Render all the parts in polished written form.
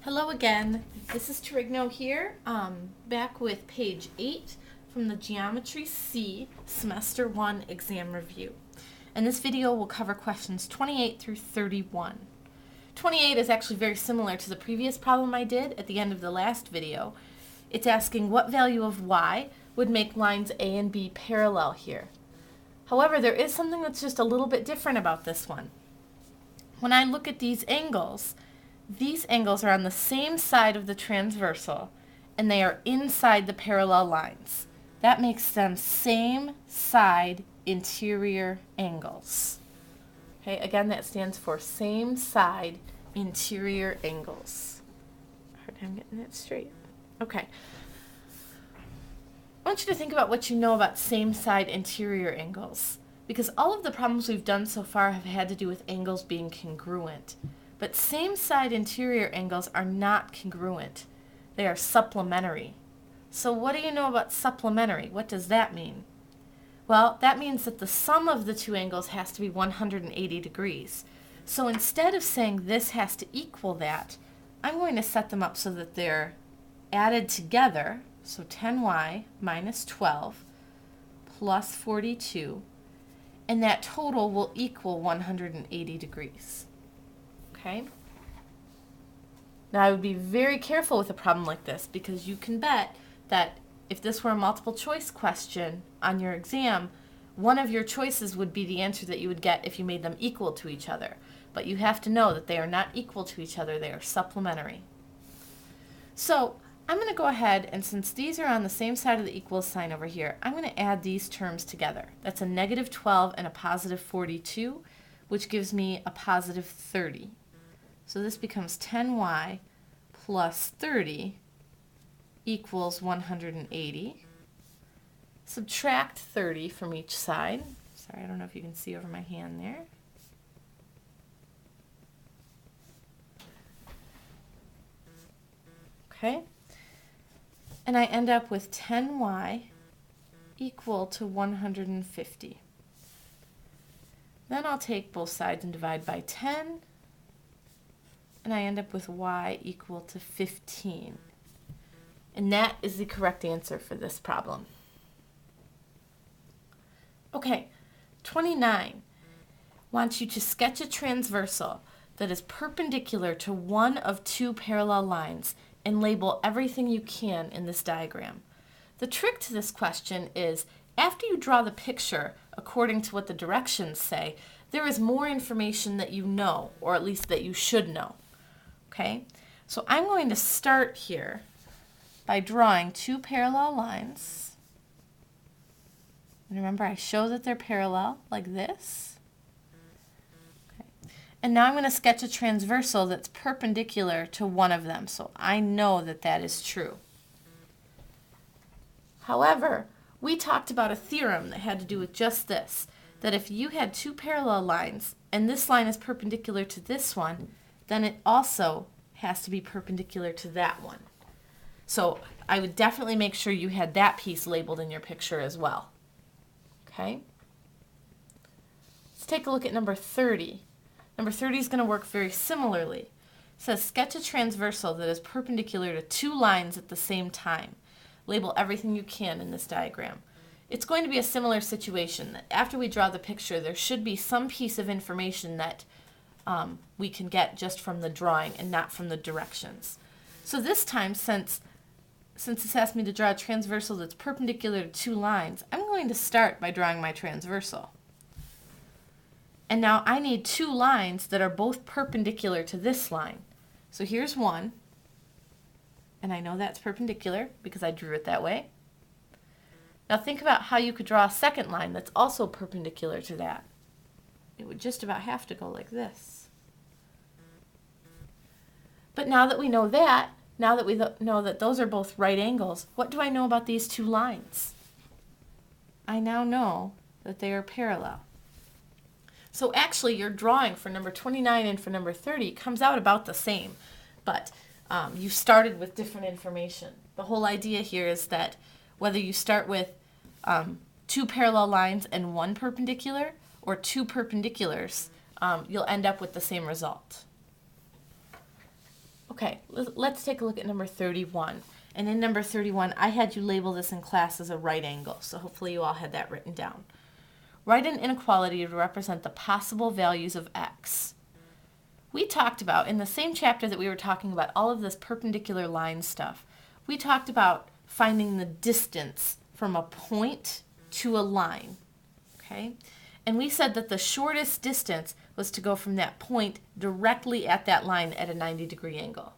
Hello again. This is Trigno here, back with page 8 from the Geometry C Semester 1 exam review. And this video will cover questions 28 through 31. 28 is actually very similar to the previous problem I did at the end of the last video. It's asking what value of y would make lines A and B parallel here. However, there is something that's just a little bit different about this one. When I look at these angles are on the same side of the transversal, and they are inside the parallel lines. That makes them same side interior angles. Okay, again, that stands for same side interior angles. Hard time getting that straight. Okay. I want you to think about what you know about same side interior angles, because all of the problems we've done so far have had to do with angles being congruent. But same side interior angles are not congruent. They are supplementary. So what do you know about supplementary? What does that mean? Well, that means that the sum of the two angles has to be 180 degrees. So instead of saying this has to equal that, I'm going to set them up so that they're added together. So 10y minus 12 plus 42, and that total will equal 180 degrees. Okay? Now I would be very careful with a problem like this, because you can bet that if this were a multiple choice question on your exam, one of your choices would be the answer that you would get if you made them equal to each other. But you have to know that they are not equal to each other, they are supplementary. So I'm going to go ahead, and since these are on the same side of the equals sign over here, I'm going to add these terms together. That's a negative 12 and a positive 42, which gives me a positive 30. So this becomes 10y plus 30 equals 180. Subtract 30 from each side. Sorry, I don't know if you can see over my hand there. Okay. And I end up with 10y equal to 150. Then I'll take both sides and divide by 10. And I end up with y equal to 15. And that is the correct answer for this problem. Okay, 29 wants you to sketch a transversal that is perpendicular to one of two parallel lines and label everything you can in this diagram. The trick to this question is, after you draw the picture according to what the directions say, there is more information that you know, or at least that you should know. Okay, so I'm going to start here by drawing two parallel lines. And remember, I show that they're parallel like this. Okay. And now I'm going to sketch a transversal that's perpendicular to one of them, so I know that that is true. However, we talked about a theorem that had to do with just this, that if you had two parallel lines and this line is perpendicular to this one, then it also has to be perpendicular to that one. So I would definitely make sure you had that piece labeled in your picture as well. Okay? Let's take a look at number 30. Number 30 is going to work very similarly. It says, sketch a transversal that is perpendicular to two lines at the same time. Label everything you can in this diagram. It's going to be a similar situation, that after we draw the picture, there should be some piece of information that we can get just from the drawing and not from the directions. So this time, since it's asked me to draw a transversal that's perpendicular to two lines, I'm going to start by drawing my transversal. And now I need two lines that are both perpendicular to this line. So here's one, and I know that's perpendicular because I drew it that way. Now think about how you could draw a second line that's also perpendicular to that. It would just about have to go like this. But now that we know that, now that we know that those are both right angles, what do I know about these two lines? I now know that they are parallel. So actually your drawing for number 29 and for number 30 comes out about the same, but you started with different information. The whole idea here is that whether you start with two parallel lines and one perpendicular, or two perpendiculars, you'll end up with the same result. Okay, let's take a look at number 31. And in number 31, I had you label this in class as a right angle, so hopefully you all had that written down. Write an inequality to represent the possible values of x. We talked about, in the same chapter that we were talking about all of this perpendicular line stuff, we talked about finding the distance from a point to a line, okay? And we said that the shortest distance was to go from that point directly at that line at a 90-degree angle.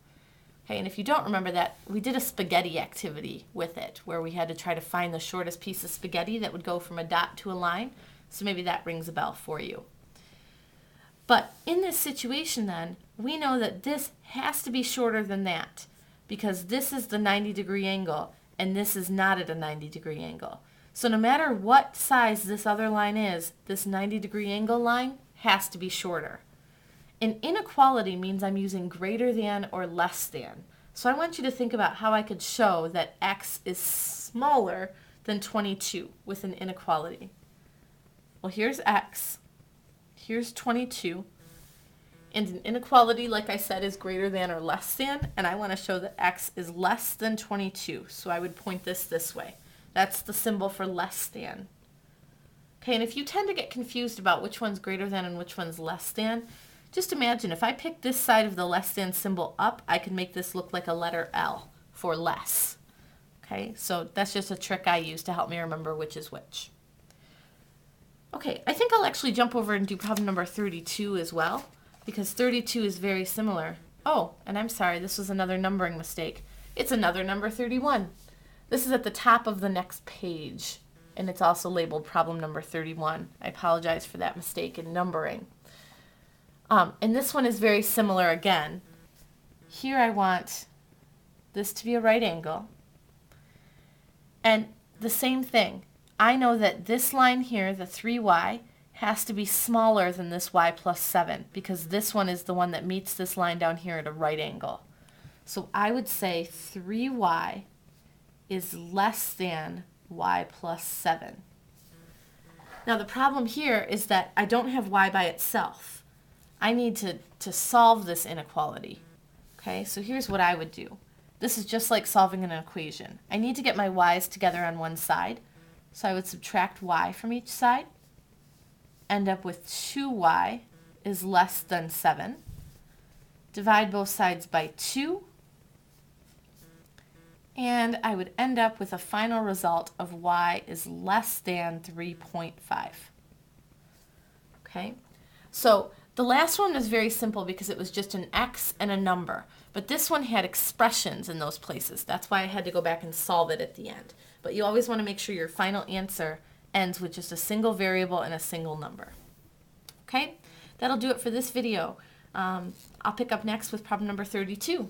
Okay, and if you don't remember that, we did a spaghetti activity with it, where we had to try to find the shortest piece of spaghetti that would go from a dot to a line. So maybe that rings a bell for you. But in this situation then, we know that this has to be shorter than that, because this is the 90-degree angle, and this is not at a 90-degree angle. So no matter what size this other line is, this 90-degree angle line has to be shorter. An inequality means I'm using greater than or less than. So I want you to think about how I could show that x is smaller than 22 with an inequality. Well, here's x, here's 22, and an inequality, like I said, is greater than or less than, and I want to show that x is less than 22, so I would point this way. That's the symbol for less than. Okay, and if you tend to get confused about which one's greater than and which one's less than, just imagine if I pick this side of the less than symbol up, I can make this look like a letter L for less. Okay, so that's just a trick I use to help me remember which is which. Okay, I think I'll actually jump over and do problem number 32 as well, because 32 is very similar. Oh, and I'm sorry, this was another numbering mistake. It's another number 31. This is at the top of the next page, and it's also labeled problem number 31. I apologize for that mistake in numbering. And this one is very similar again. Here I want this to be a right angle. And the same thing. I know that this line here, the 3y, has to be smaller than this y plus 7, because this one is the one that meets this line down here at a right angle. So I would say 3y is less than y plus 7. Now the problem here is that I don't have y by itself. I need to solve this inequality. Okay, so here's what I would do. This is just like solving an equation. I need to get my y's together on one side. So I would subtract y from each side, end up with 2y is less than 7. Divide both sides by 2, and I would end up with a final result of y is less than 3.5. Okay, so the last one was very simple because it was just an x and a number, but this one had expressions in those places. That's why I had to go back and solve it at the end. But you always want to make sure your final answer ends with just a single variable and a single number. Okay, that'll do it for this video. I'll pick up next with problem number 32.